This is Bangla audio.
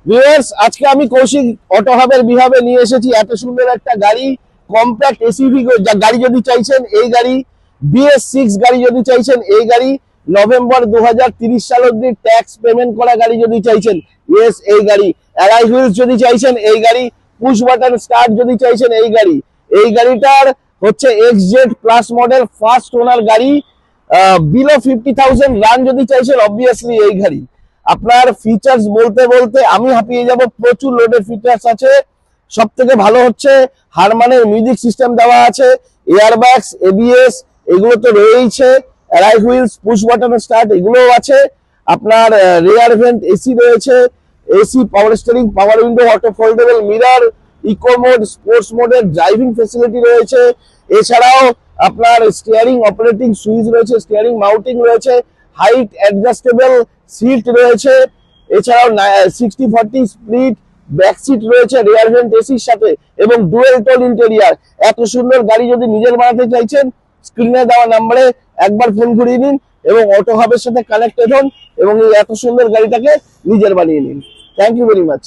ভিউয়ার্স, আজকে আমি কৌশিক অটো হাবের বিহাবে নিয়ে এসেছি এত সুন্দর একটা গাড়ি। কম্প্যাক্ট এসইউভি গাড়ি যদি চাইছেন এই গাড়ি, BS6 গাড়ি যদি চাইছেন এই গাড়ি, নভেম্বর 2030 সাল অব্দি ট্যাক্স পেমেন্ট করা গাড়ি যদি চাইছেন ইয়েস এই গাড়ি, অ্যালয় হুইলস যদি চাইছেন এই গাড়ি, পুশ বাটন স্টার্ট যদি চাইছেন এই গাড়ি। এই গাড়িটার হচ্ছে XZ plus model, first owner গাড়ি, বিলো 50,000 রান যদি চাইছেন অবভিয়াসলি এই গাড়ি। আপনার ফিচার্স বলতে বলতে আমি হাঁপিয়ে যাব, প্রচুর লোডের ফিচার্স আছে। সব থেকে ভালো হচ্ছে হারমানের মিউজিক সিস্টেম দেওয়া আছে, এয়ারব্যাগস, ABS এগুলো তো রয়েইছে, alloy wheels, push button start এগুলোও আছে। আপনার রিয়ার ভেন্ট এসি রয়েছে, AC, power steering, power window, auto foldable mirror, eco mode, sports মোডের ড্রাইভিং ফেসিলিটি রয়েছে। এছাড়াও আপনার স্টিয়ারিং অপারেটিং সুইচ রয়েছে, স্টিয়ারিং মাউন্টিং রয়েছে, হাইট অ্যাডজাস্টেবল সিট রয়েছে। এছাড়াও 60/40 স্প্লিট ব্যাক সিট রয়েছে রিয়ার ভেন্ট এসির সাথে, এবং ডুয়েল টোন ইন্টেরিয়ার। এত সুন্দর গাড়ি যদি নিজের বানাতে চাইছেন, স্ক্রিনে দেওয়া নাম্বারে একবার ফোন ঘুরিয়ে নিন এবং অটো হাবের সাথে কানেক্টেড হন এবং এই এত সুন্দর গাড়িটাকে নিজের বানিয়ে নিন। Thank you very much.